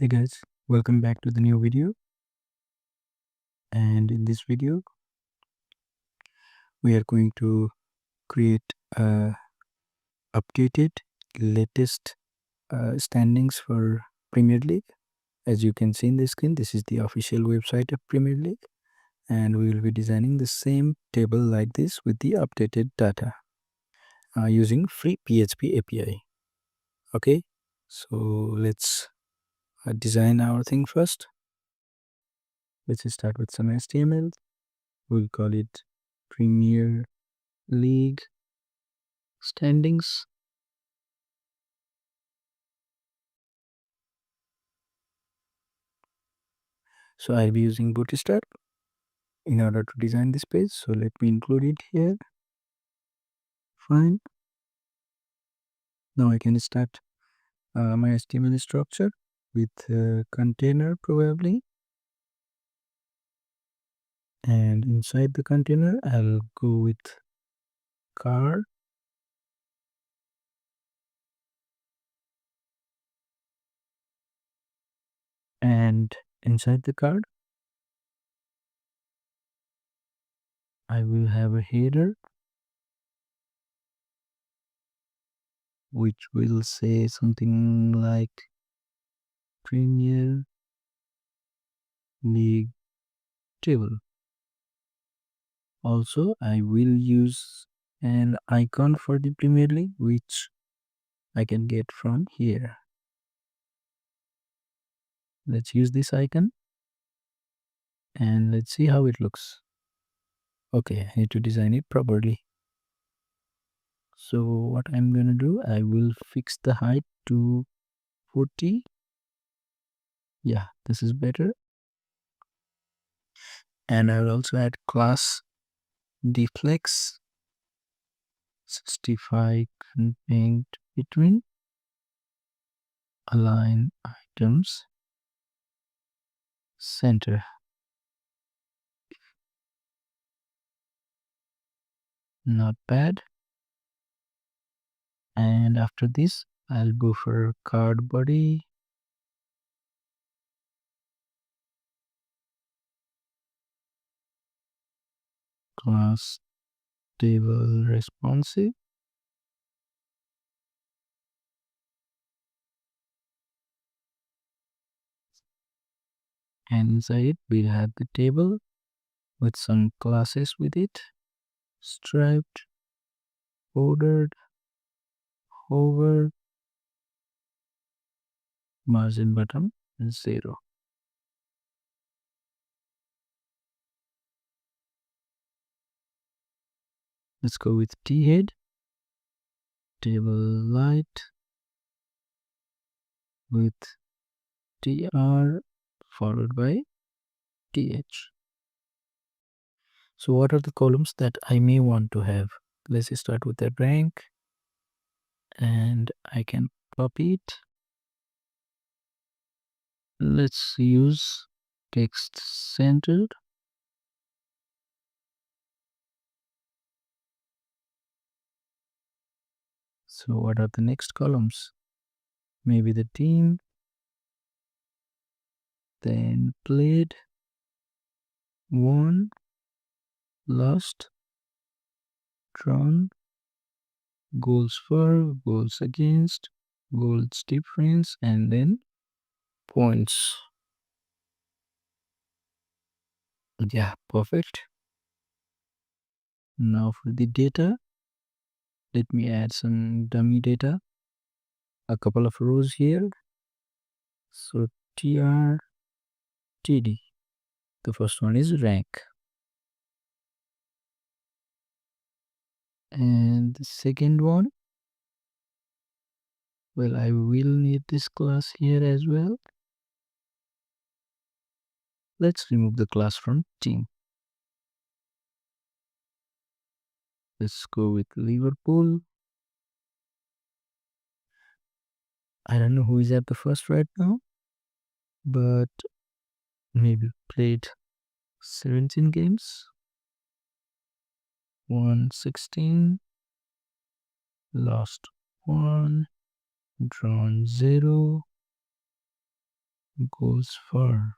Hey guys, welcome back to the new video. And in this video we are going to create updated latest standings for Premier League. As you can see in the screen, this is the official website of Premier League, and we will be designing the same table like this with the updated data using free PHP API. Okay, so let's design our thing first. Let's start with some HTML. We'll call it Premier League standings. So I'll be using Bootstrap in order to design this page. So let me include it here. Fine. Now I can start my HTML structure with container probably. And inside the container, I'll go with card. And inside the card, I will have a header which will say something like Premier League table. Also, I will use an icon for the Premier League which I can get from here. Let's use this icon and let's see how it looks. Okay, I need to design it properly. So what I'm gonna do, I will fix the height to 40. Yeah, this is better. And I will also add class deflex 65 contained between align items center. Not bad. And after this, I'll go for card body. Class table responsive. And inside it, we'll have the table with some classes with it. Striped, bordered, hover, margin bottom, 0. Let's go with T-head, table light with TR followed by TH. So what are the columns that I may want to have? Let's start with the rank, and I can copy it. Let's use text centered. So what are the next columns? Maybe the team, then played, won, lost, drawn, goals for, goals against, goals difference, and then points. Yeah, perfect. Now for the data, let me add some dummy data, a couple of rows here. So TR, TD. The first one is rank. And the second one, well, I will need this class here as well. Let's remove the class from team. Let's go with Liverpool. I don't know who is at the first right now, but maybe played 17 games, won 16, lost 1, drawn 0, goes for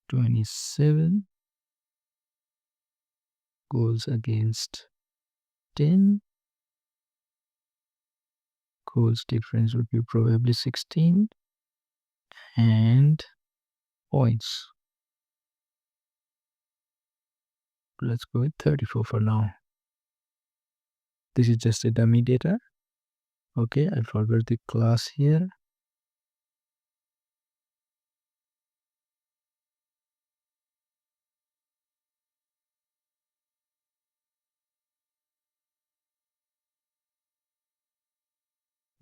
27, goes against 10, goals difference would be probably 16, and points, let's go with 34 for now. This is just a dummy data. Okay, I forgot the class here.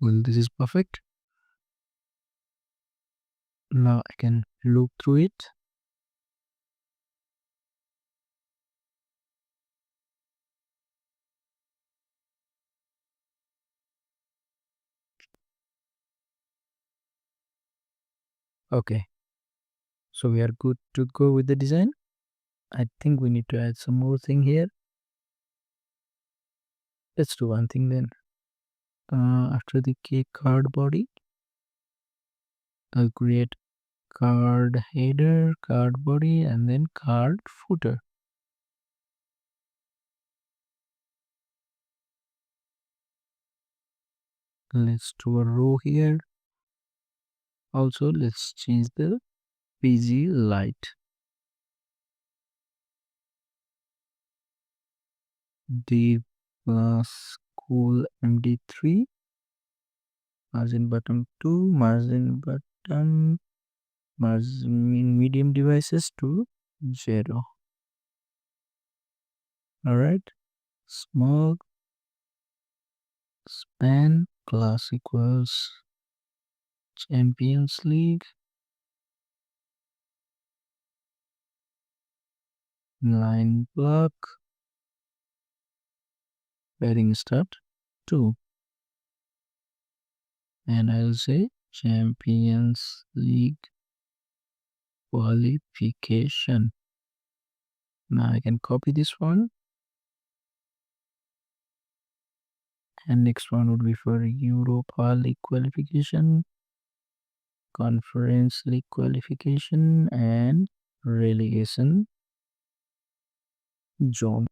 Well, this is perfect. Now I can look through it. Okay, so we are good to go with the design. I think we need to add some more thing here. Let's do one thing then. After the cake card body, I'll create card header, card body, and then card footer. Let's do a row here. Also, let's change the PG light. Div school MD3, margin bottom 2, margin bottom, margin medium devices to 0. Alright, small span class equals Champions League, line block, padding start 2, and I'll say Champions League qualification. Now I can copy this one, and next one would be for Europa League qualification, Conference League qualification, and relegation zone.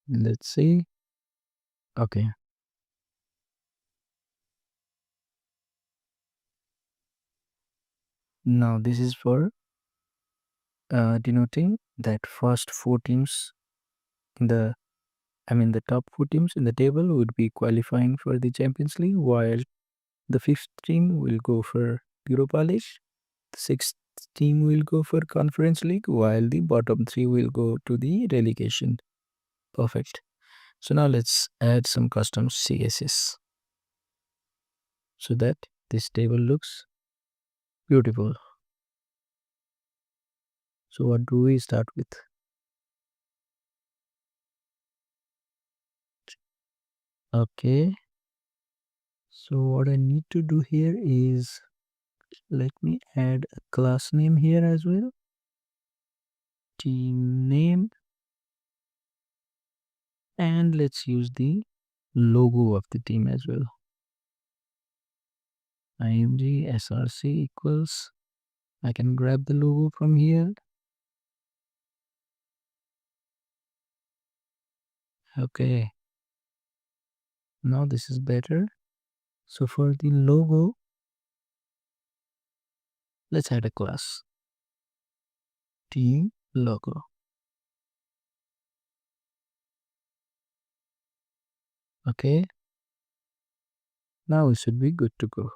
Let's see. Okay. Now this is for denoting that first four teams in the top four teams in the table would be qualifying for the Champions League, while the fifth team will go for Europa League, the sixth team will go for Conference League, while the bottom three will go to the relegation. Perfect. So now let's add some custom CSS so that this table looks beautiful. So what do we start with? Okay. So what I need to do here is, let me add a class name here as well. Team name. And let's use the logo of the team as well. img src equals, I can grab the logo from here. Okay. Now this is better. So for the logo, let's add a class. Team logo. Okay. Now we should be good to go.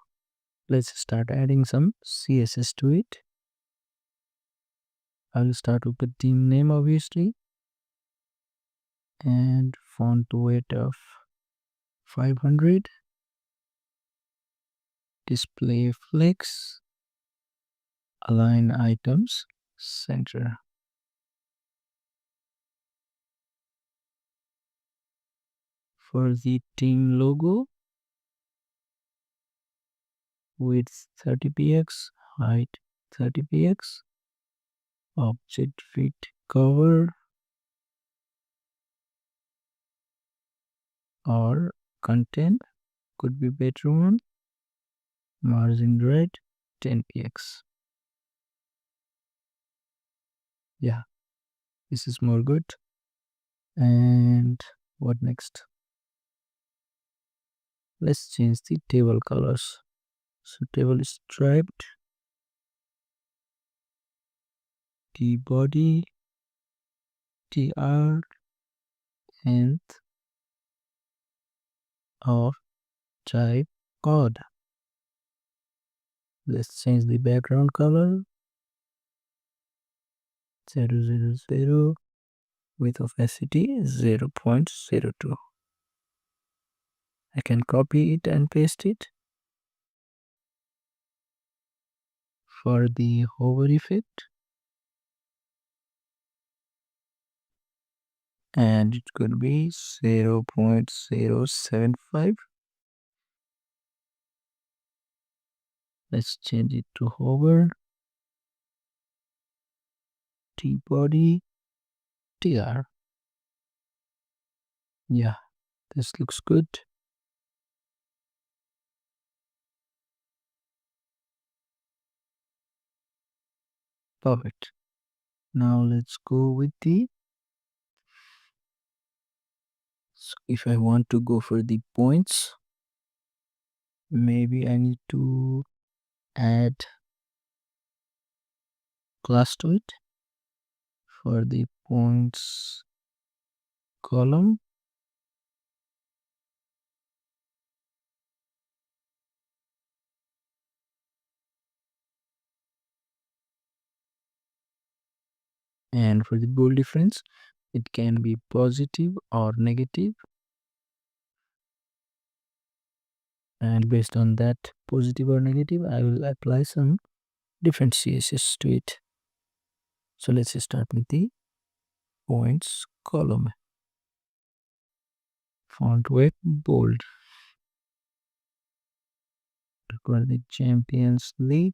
Let's start adding some CSS to it. I'll start with the team name, obviously, and font weight of 500, display flex, align items center. For the team logo, width 30 px, height 30px. Object fit cover or content could be better one. Margin red 10px. Yeah, this is more good. And what next? Let's change the table colors. So table is striped, T body, TR, and of type code. Let's change the background color 000, with opacity 0.02. I can copy it and paste it. For the hover effect, and it could be 0.075. Let's change it to hover, T body, TR. Yeah, this looks good. Perfect. Now let's go with the, so if I want to go for the points, maybe I need to add class to it. For the points column, and for the bold difference, it can be positive or negative, and based on that positive or negative, I will apply some different CSS to it. So let's start with the points column. Font weight bold. Require the Champions League.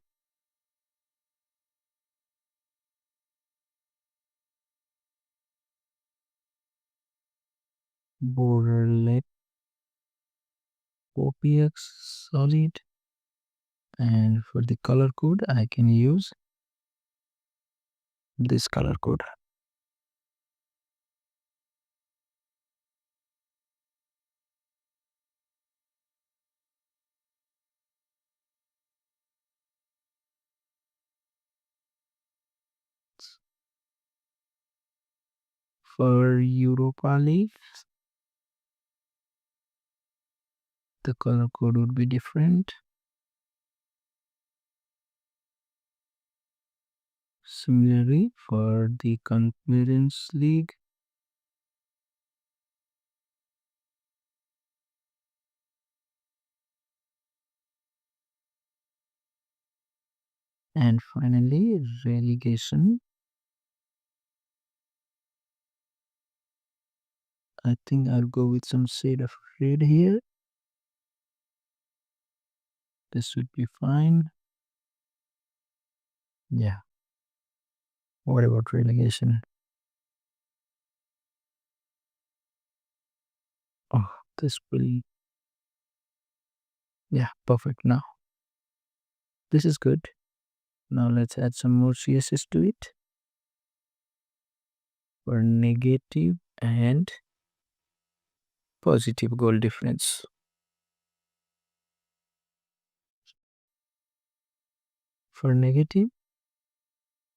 Border left OPX solid. And for the color code, I can use this color code. For Europa League, the color code would be different. Similarly, for the Conference League, and finally relegation. I think I'll go with some shade of red here. This should be fine. Yeah. What about relegation? Oh, this will. Yeah, perfect. Now this is good. Now let's add some more CSS to it for negative and positive goal difference. For negative,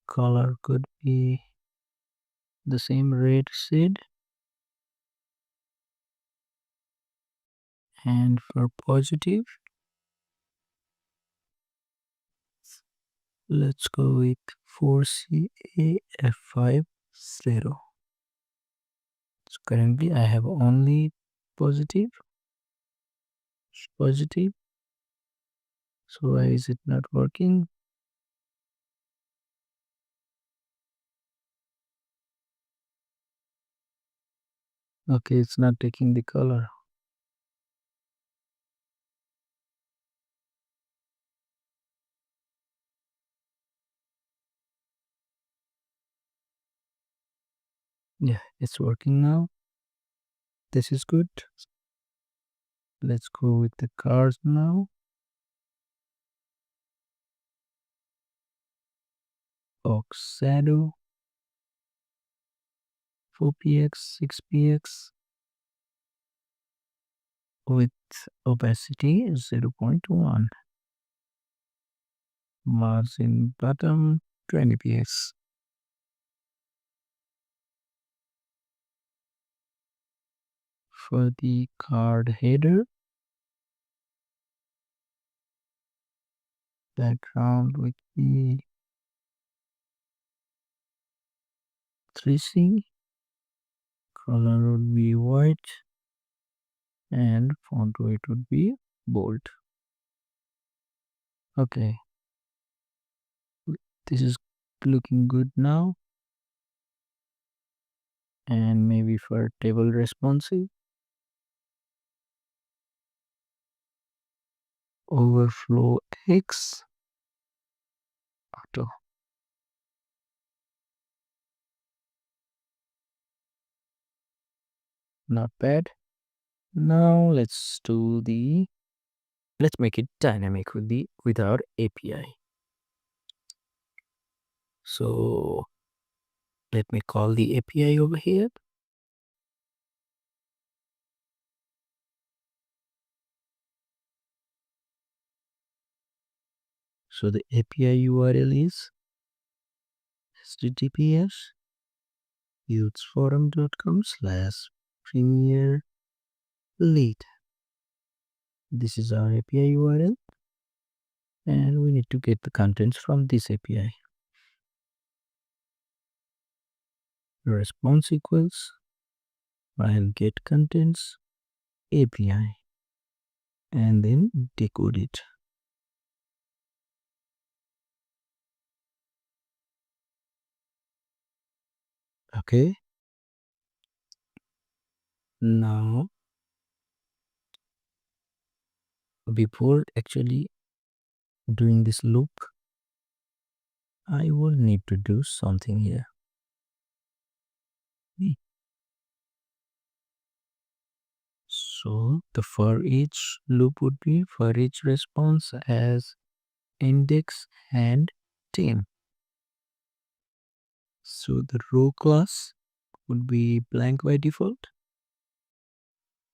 color could be the same red shade, and for positive, let's go with 4CAF50. So currently I have only positive. Positive. So why is it not working? Okay, it's not taking the color. Yeah, it's working now. This is good. Let's go with the cars now. Oxado 4px 6px with opacity 0.1. Margin bottom 20px. For the card header, background would be 3C, color would be white, and font weight would be bold. Okay, this is looking good now. And maybe for table responsive, overflow X auto. Not bad. Now let's make it dynamic with our API. So let me call the API over here. So the API URL is https youthsforum.com/premier lead. This is our API URL, and we need to get the contents from this API. Response equals while get contents API, and then decode it. Okay. Now, before actually doing this loop, I will need to do something here. So the for each loop would be for each response as index and team. So the row class would be blank by default.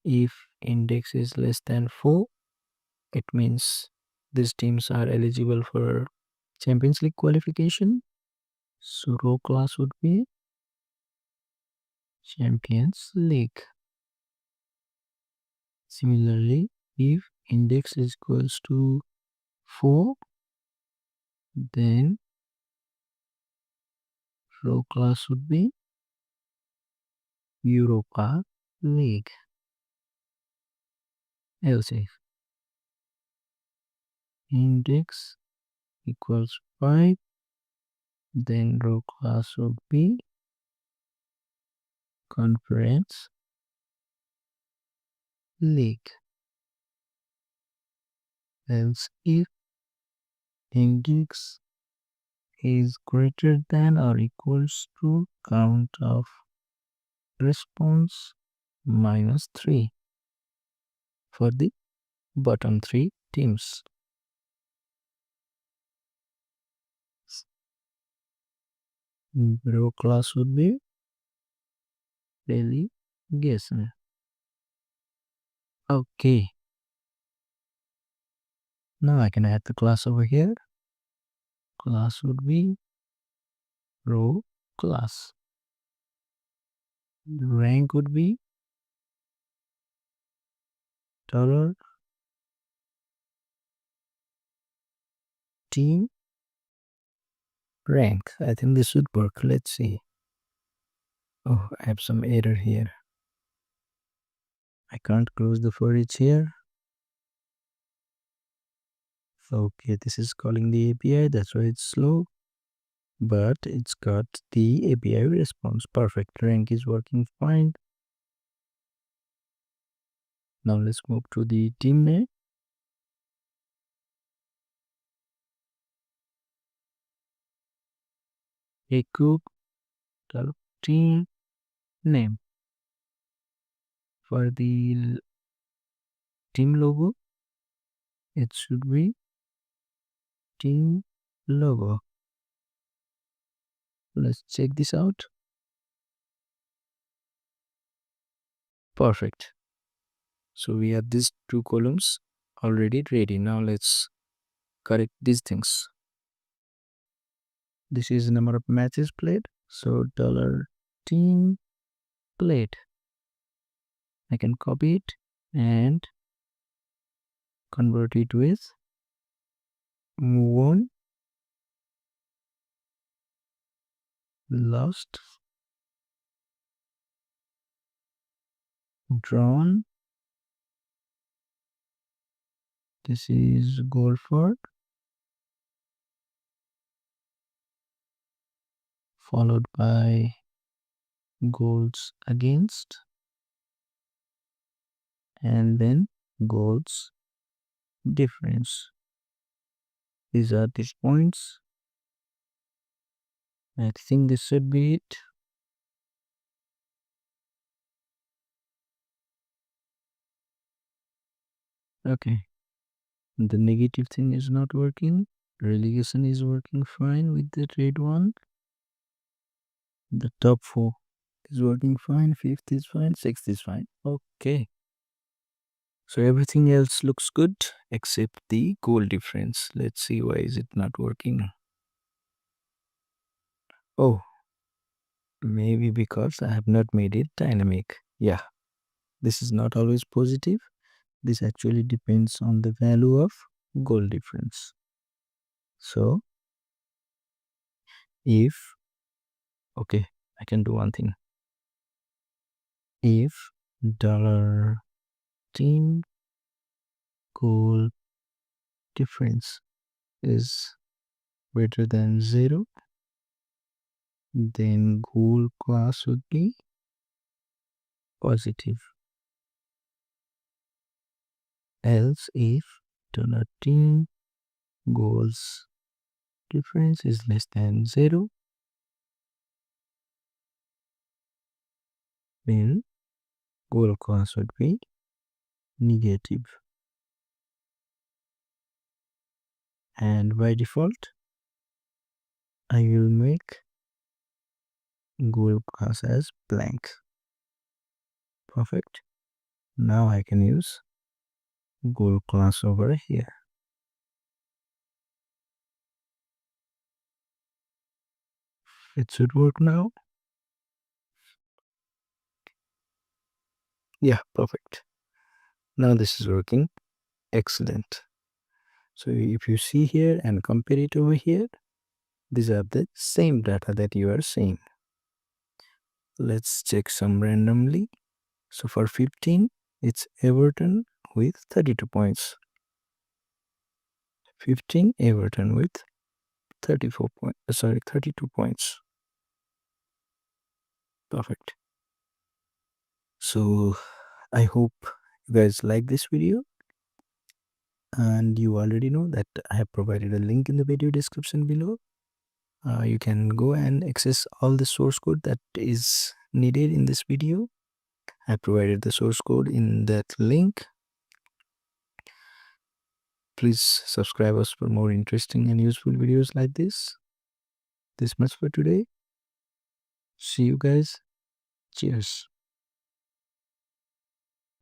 If index is less than 4, it means these teams are eligible for Champions League qualification. So row class would be Champions League. Similarly, if index is equals to 4, then row class would be Europa League. Else if index equals 5, then row class would be Conference League. Else if index is greater than or equals to count of response -3 for the bottom 3 teams. Row class would be relegation. Okay. Now I can add the class over here. Class would be row class. Rank would be dollar team rank. I think this should work. Let's see. Oh, I have some error here. I can't close the for each here. Okay, this is calling the API. That's why it's slow. But it's got the API response. Perfect. Rank is working fine. Now let's move to the team name. Echo team name. For the team logo, it should be team logo. Let's check this out. Perfect. So we have these two columns already ready. Now let's correct these things. This is the number of matches played. So dollar team played. I can copy it and convert it with won, lost, drawn. This is goal for, followed by goals against, and then goals difference. These are these points. I think this should be it. Okay. The negative thing is not working. Relegation is working fine with the red one. The top four is working fine. Fifth is fine. Sixth is fine. Okay. So everything else looks good except the goal difference. Let's see why is it not working. Oh, maybe because I have not made it dynamic. Yeah, this is not always positive. This actually depends on the value of goal difference. So if, okay, I can do one thing. If dollar team goal difference is greater than 0, then goal class would be positive. Else if dollar team goals difference is less than 0, then goal class would be negative. And by default, I will make goal class as blank. Perfect. Now I can use goal class over here. It should work now. Yeah, perfect. Now this is working. Excellent. So if you see here and compare it over here, these are the same data that you are seeing. Let's check some randomly. So for 15, it's Everton with 32 points. 15 Everton with 32 points. Perfect. So I hope you guys like this video, and you already know that I have provided a link in the video description below. You can go and access all the source code that is needed in this video. I provided the source code in that link. Please subscribe us for more interesting and useful videos like this. This much for today. See you guys. Cheers.